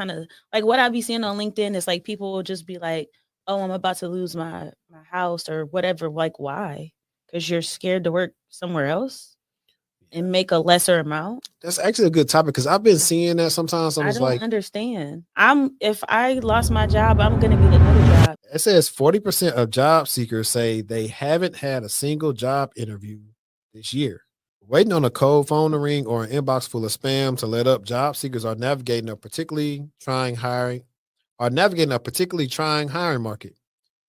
kind of like what I be seeing on LinkedIn is like people will just be like, "Oh, I'm about to lose my house or whatever." Like, why? Because you're scared to work somewhere else and make a lesser amount. That's actually a good topic because I've been seeing that sometimes. I I was don't like, understand. If I lost my job, I'm gonna get another job. it says 40% of job seekers say they haven't had a single job interview this year. Waiting on a cold phone to ring or an inbox full of spam to let up, job seekers are navigating a particularly trying hiring market.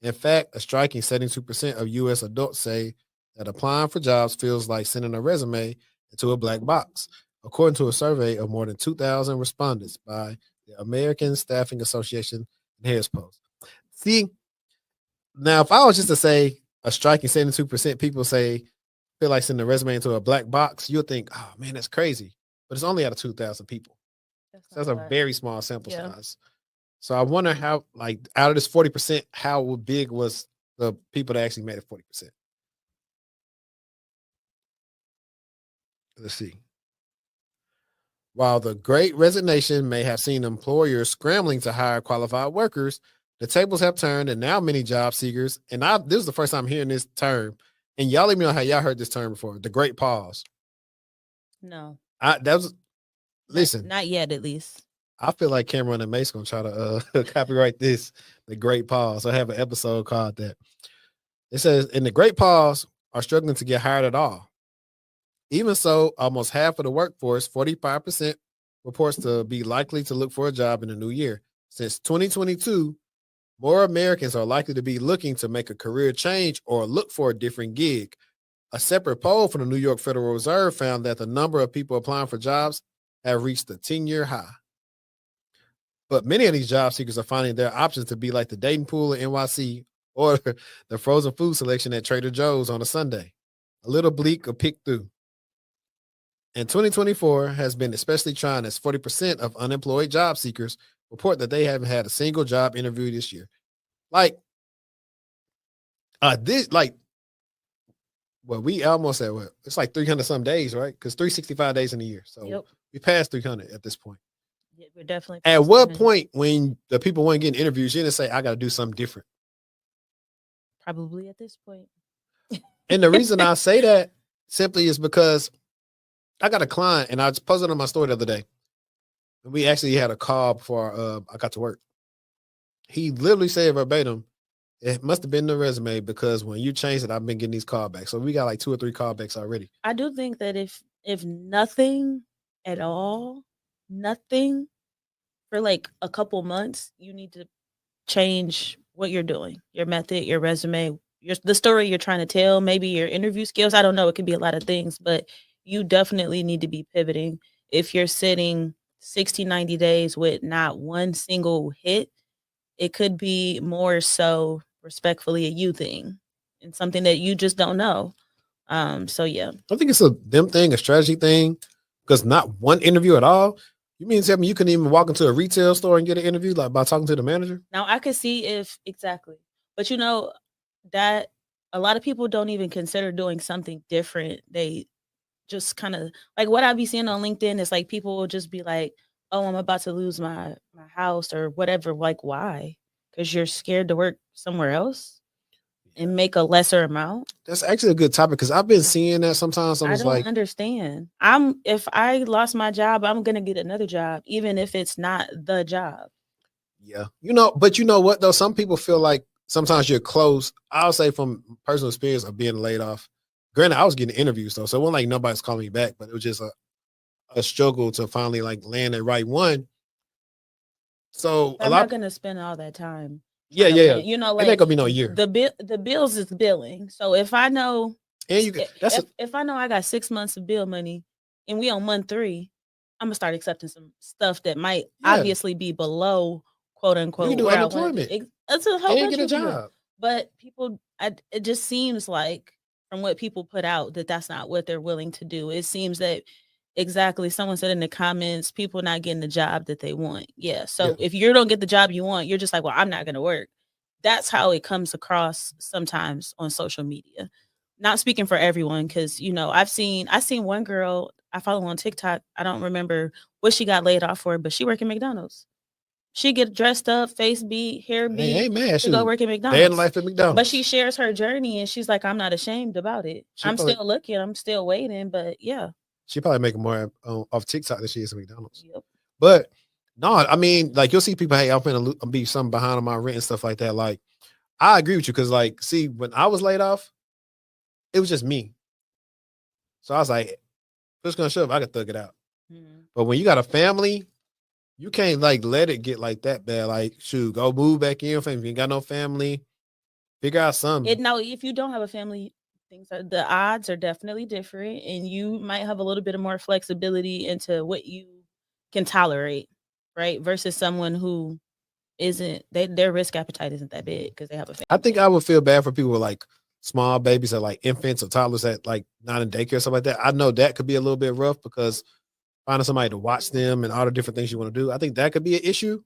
In fact, a striking 72% of US adults say that applying for jobs feels like sending a resume into a black box, according to a survey of more than 2,000 respondents by the American Staffing Association and Harris Post. See, now if I was just to say a striking 72% people say feel like sending a resume into a black box, you'll think, oh man, that's crazy. But it's only out of 2,000 people. That's So not that's a a lot. very small sample Yeah. size. So I wonder how, like, out of this 40%, how big was the people that actually made it 40%? Let's see. While the great resignation may have seen employers scrambling to hire qualified workers, the tables have turned, and now many job seekers, and this is the first time hearing this term, and y'all let me know how y'all heard this term before, the great pause. No, That was, listen, not yet, at least. I feel like Cameron and Mace gonna try to copyright this, the great pause. I have an episode called that. It says, in the great pause are struggling to get hired at all. Even so, almost half of the workforce, 45%, reports to be likely to look for a job in the new year. Since 2022, more Americans are likely to be looking to make a career change or look for a different gig. A separate poll from the New York Federal Reserve found that the number of people applying for jobs have reached a 10-year high. But many of these job seekers are finding their options to be like the dating pool at NYC or the frozen food selection at Trader Joe's on a Sunday. A little bleak or pick through. And 2024 has been especially trying as 40% of unemployed job seekers report that they haven't had a single job interview this year. Like, we almost at what? It's like 300 some days, right? Because 365 days in a year. So Yep. we passed 300 at this point. Yeah, we're definitely At past what 300. point when the people weren't getting interviews, you didn't say, I got to do something different? Probably at this point. And the reason I say that simply is because I got a client, and I just posted on my story the other day. And we actually had a call before I got to work. He literally said verbatim, it must have been the resume because when you changed it, I've been getting these callbacks. So we got like 2 or 3 callbacks already. I do think that if nothing at all, nothing for like a couple months, you need to change what you're doing, your method, your resume, the story you're trying to tell, maybe your interview skills. I don't know. It could be a lot of things, but you definitely need to be pivoting. If you're sitting 60, 90 days with not one single hit, it could be more so respectfully a you thing and something that you just don't know. So yeah. I think it's a them thing, a strategy thing, because not one interview at all. You mean to tell me you couldn't even walk into a retail store and get an interview like by talking to the manager? Now I could see if exactly, but you know that a lot of people don't even consider doing something different. They just kind of like what I be seeing on LinkedIn is like people will just be like, "Oh, I'm about to lose my house or whatever." Like, why? Because you're scared to work somewhere else and make a lesser amount. That's actually a good topic because I've been seeing that sometimes. I I was don't like, understand. If I lost my job, I'm gonna get another job, even if it's not the job. yeah, but you know what though? Some people feel like sometimes you're close. I'll say from personal experience of being laid off. Granted, I was getting interviews though, so it wasn't like nobody's calling me back, but it was just a struggle to finally like land the right one. So a I'm not lot, gonna spend all that time yeah, trying to yeah, yeah. land. You know, It ain't like gonna be no year. the bills is billing. So if I know And you that's if I know I got 6 months of bill money and we on month 3, I'm gonna start accepting some stuff that might yeah. obviously be below quote You can unquote do where I want to unemployment be. It's a whole and bunch get a you can do. job. But people, it just seems like from what people put out that that's not what they're willing to do. It seems that exactly someone said in the comments, people not getting the job that they want. Yeah. Yeah, So if you don't get the job you want, you're just like, well, I'm not gonna work. That's how it comes across sometimes on social media. Not speaking for everyone, because I seen one girl I follow on TikTok. I don't remember what she got laid off for, but she worked at McDonald's. She get dressed up, face beat, hair I beat ain't mad. to go Shoot, work at day in the McDonald's. life at But she McDonald's. shares her journey and she's like, I'm not ashamed about it. She I'm probably still looking, I'm still waiting, but yeah. she probably making more off TikTok than she is at McDonald's. Yep. But no, I mean, like you'll see people, hey, I'm finna be something behind on my rent and stuff like that. Like, I agree with you because, like, see, when I was laid off, it was just me. So I was like, push gonna shove, I could thug it out. Mm-hmm. But when you got a family, you can't like let it get like that bad. Like, shoot, go move back in. If you ain't got no family, figure out something. Now, if you don't have a family, the odds are definitely different, and you might have a little bit of more flexibility into what you can tolerate, right? Versus someone who isn't their risk appetite isn't that big because they have a I think family. I would feel bad for people with like small babies or like infants or toddlers that like not in daycare or something like that. I know that could be a little bit rough because finding somebody to watch them and all the different things you want to do, I think that could be an issue.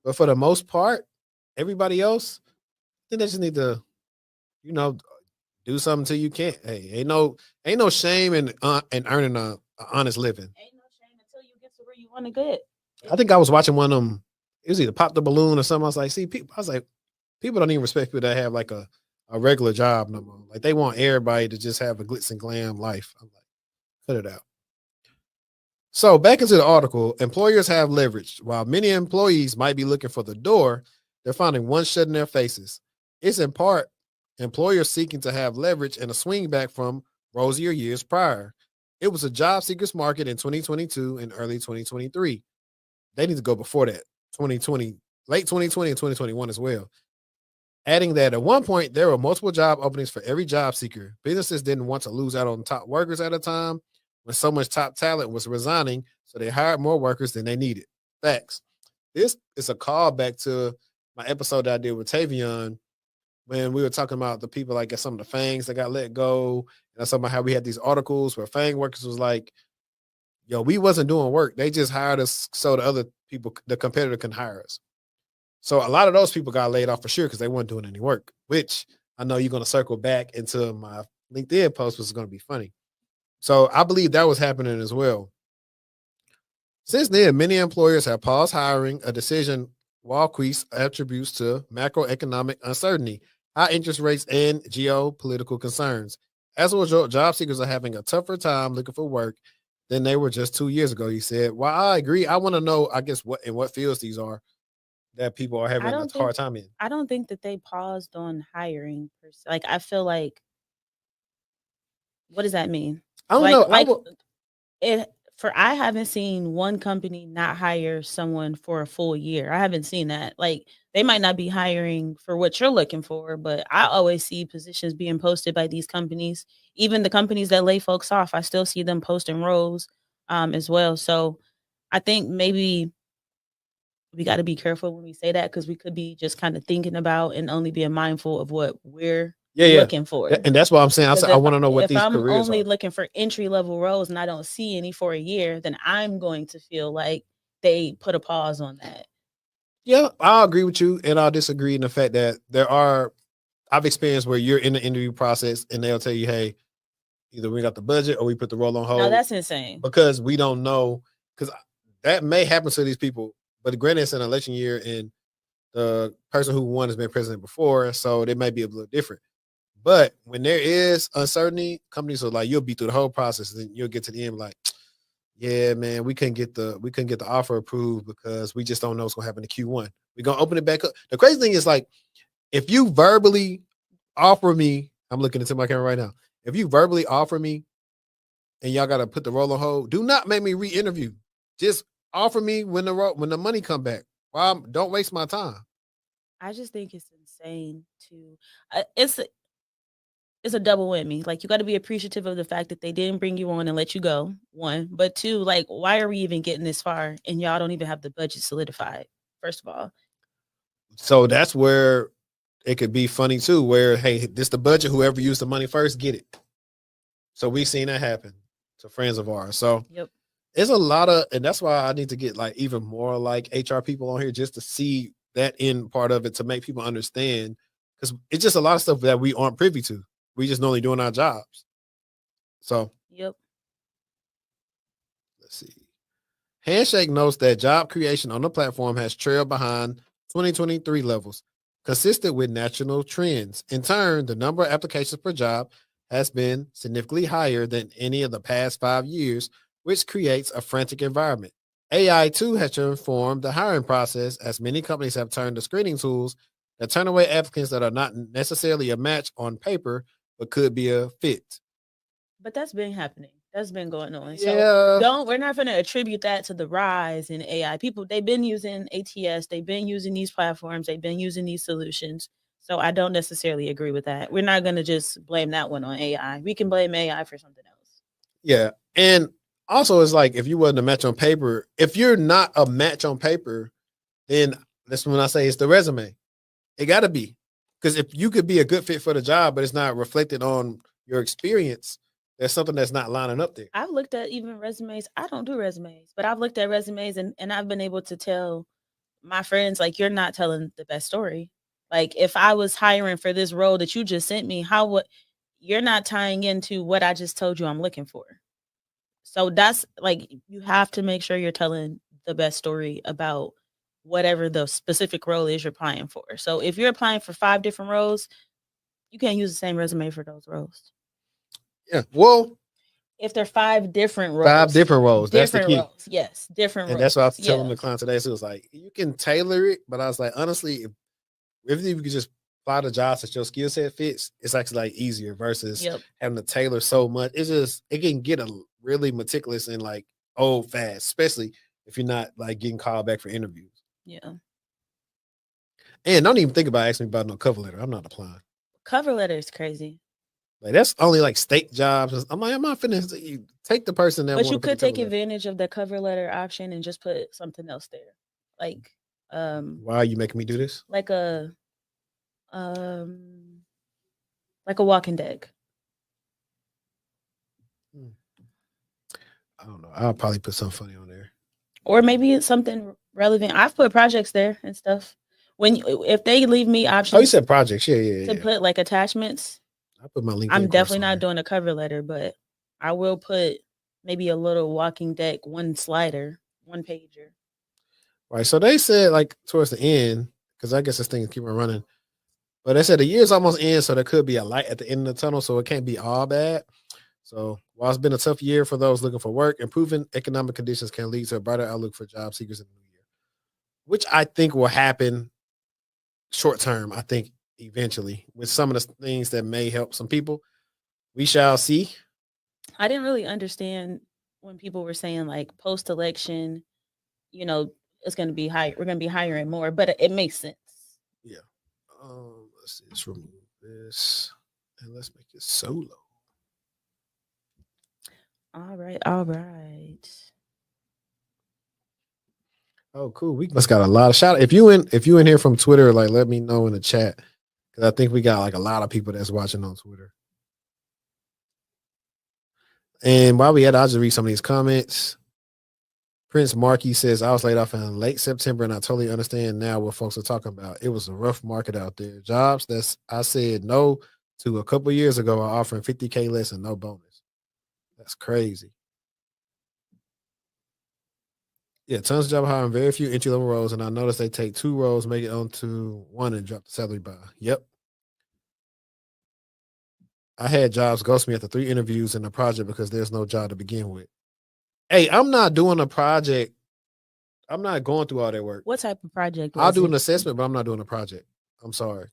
But for the most part, everybody else, I think they just need to, you know, do something till you can't. Hey, ain't no shame in earning a honest living. Ain't no shame until you get to where you want to get. I think I was watching one of them. It was either Pop the Balloon or something. I was like, see, people. I was like, people don't even respect people that have like a regular job no more. Like they want everybody to just have a glitz and glam life. I'm like, cut it out. So back into the article, employers have leverage. While many employees might be looking for the door, they're finding one shut in their faces. It's in part employers seeking to have leverage and a swing back from rosier years prior. It was a job seekers market in 2022 and early 2023. They need to go before that, 2020, late 2020 and 2021 as well. Adding that at one point, there were multiple job openings for every job seeker. Businesses didn't want to lose out on top workers at a time when so much top talent was resigning, so they hired more workers than they needed. Facts. This is a callback to my episode that I did with Tavion when we were talking about the people like some of the fangs that got let go. And I talking about how we had these articles where fang workers was like, yo, we wasn't doing work. They just hired us so the other people, the competitor can hire us. So a lot of those people got laid off for sure because they weren't doing any work, which I know you're going to circle back into my LinkedIn post, which is going to be funny. So I believe that was happening as well. Since then, many employers have paused hiring, a decision Walquist attributes to macroeconomic uncertainty, high interest rates, and geopolitical concerns. As a result, job seekers are having a tougher time looking for work than they were just 2 years ago. He said, "Well, I agree. I want to know, I guess, what fields these are that people are I having a don't think hard time in." I don't think that they paused on hiring per se. Like I feel like what does that mean? I don't Like know. like it for I haven't seen one company not hire someone for a full year. I haven't seen that. Like they might not be hiring for what you're looking for, but I always see positions being posted by these companies. Even the companies that lay folks off, I still see them posting roles as well. So I think maybe we got to be careful when we say that because we could be just kind of thinking about and only being mindful of what we're Yeah, yeah. looking for. And that's what I'm saying. I Because said I want to know what if these I'm careers only are. looking for entry level roles and I don't see any for a year, then I'm going to feel like they put a pause on that. Yeah, I'll agree with you, and I'll disagree in the fact that there are. I've experienced where you're in the interview process, and they'll tell you, "Hey, either we got the budget or we put the role on Now hold that's insane. because we don't know." Because that may happen to these people, but granted, it's an election year, and the person who won has been president before, so they may be a little different. But when there is uncertainty, companies are like, you'll be through the whole process, and then you'll get to the end like, yeah, man, we couldn't get the offer approved because we just don't know what's gonna happen to Q1. We're gonna open it back up. The crazy thing is like if you verbally offer me, I'm looking into my camera right now. If you verbally offer me and y'all gotta put the roll on hold, do not make me re-interview. Just offer me when the money come back. Well, don't waste my time. I just think it's insane to it's a double whammy. Like you got to be appreciative of the fact that they didn't bring you on and let you go. One, but two, like why are we even getting this far and y'all don't even have the budget solidified? First of all, So that's where it could be funny too, where hey, this the budget, whoever used the money first, get it. So we've seen that happen to friends of ours. So yep. it's a lot of, and that's why I need to get like even more like HR people on here just to see that end part of it to make people understand because it's just a lot of stuff that we aren't privy to. We just normally doing our jobs. So Yep. let's see. Handshake notes that job creation on the platform has trailed behind 2023 levels, consistent with national trends. In turn, the number of applications per job has been significantly higher than any of the past 5 years, which creates a frantic environment. AI too has transformed the hiring process as many companies have turned to screening tools that turn away applicants that are not necessarily a match on paper, but could be a fit. But that's been happening. That's been going on. So Yeah. we're not going to attribute that to the rise in AI. People, they've been using ATS, they've been using these platforms, they've been using these solutions. So I don't necessarily agree with that. We're not going to just blame that one on AI. We can blame AI for something else. Yeah. And also, it's like if you wasn't a match on paper, if you're not a match on paper, then that's when I say it's the resume. It got to be. Because if you could be a good fit for the job, but it's not reflected on your experience, there's something that's not lining up there. I've looked at even resumes. I don't do resumes, but I've looked at resumes and I've been able to tell my friends, like, you're not telling the best story. Like, if I was hiring for this role that you just sent me, how would you're not tying into what I just told you I'm looking for? So that's like, you have to make sure you're telling the best story about whatever the specific role is you're applying for. So if you're applying for 5 different roles, you can't use the same resume for those roles. Yeah. Well, If they're 5 different roles, 5 different roles. That's the key. roles, yes, different And roles. that's what I was Yeah. telling the client today. So it was like, you can tailor it, but I was like, honestly, if you could just apply the jobs that your skill set fits, it's actually like easier versus having to tailor so much. It's just, it can get a really meticulous and like old fast, especially if you're not like getting called back for interviews. Yeah. And don't even think about asking me about no cover letter. I'm not applying. Cover letter is crazy. Like that's only like state jobs. I'm like, I'm not finna you take the person that. But you could take advantage of the cover letter option and just put something else there, like why are you making me do this? Like a walking deck. I don't know. I'll probably put something funny on there, or maybe it's something relevant. I've put projects there and stuff. If they leave me options, oh, you said projects, yeah. To put like attachments. I put my LinkedIn. I'm definitely not doing a cover letter, but I will put maybe a little walking deck, one slider, one pager. Right. So they said like towards the end, because I guess this thing is keeping running. But they said the year's almost in, so there could be a light at the end of the tunnel, so it can't be all bad. So while it's been a tough year for those looking for work, improving economic conditions can lead to a brighter outlook for job seekers in the new year, which I think will happen short term. I think eventually with some of the things that may help some people. We shall see. I didn't really understand when people were saying like post election, it's going to be high. We're going to be hiring more, but it makes sense. Yeah. Let's see. Let's remove this and let's make it solo. All right. Oh, cool. We must got a lot of shout. If you in here from Twitter, like let me know in the chat because I think we got like a lot of people that's watching on Twitter. And while we at, I'll just read some of these comments. Prince Markey says, I was laid off in late September and I totally understand now what folks are talking about. It was a rough market out there. Jobs that I said no to a couple years ago are offering $50K less and no bonus. That's crazy. Yeah, tons of job hiring, very few entry level roles, and I noticed they take 2 roles, make it onto 1, and drop the salary by. Yep. I had jobs ghost me after 3 interviews in a project because there's no job to begin with. Hey, I'm not doing a project. I'm not going through all that work. What type of project? I'll do an assessment, but I'm not doing a project. I'm sorry.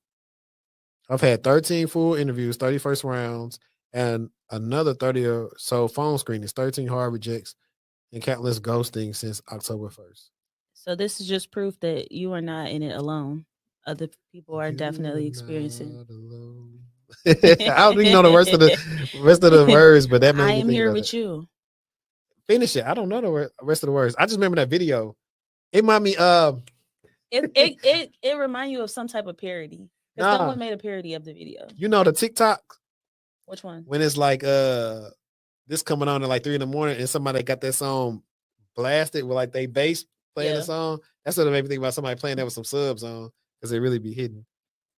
I've had 13 full interviews, 31st rounds, and another 30 or so phone screenings, 13 hard rejects, and countless ghosting since October 1st. So this is just proof that you are not in it alone. Other people are definitely experiencing. I don't even know the rest of the words, but that made me I am think here with you. Finish it. I don't know the rest of the words. I just remember that video. It remind me it remind you of some type of parody. Because someone made a parody of the video. You know the TikTok? Which one? When it's like this coming on at like 3 a.m. and somebody got that song blasted with like they bass playing the song. That's what it made me think about somebody playing that with some subs on because they really be hidden.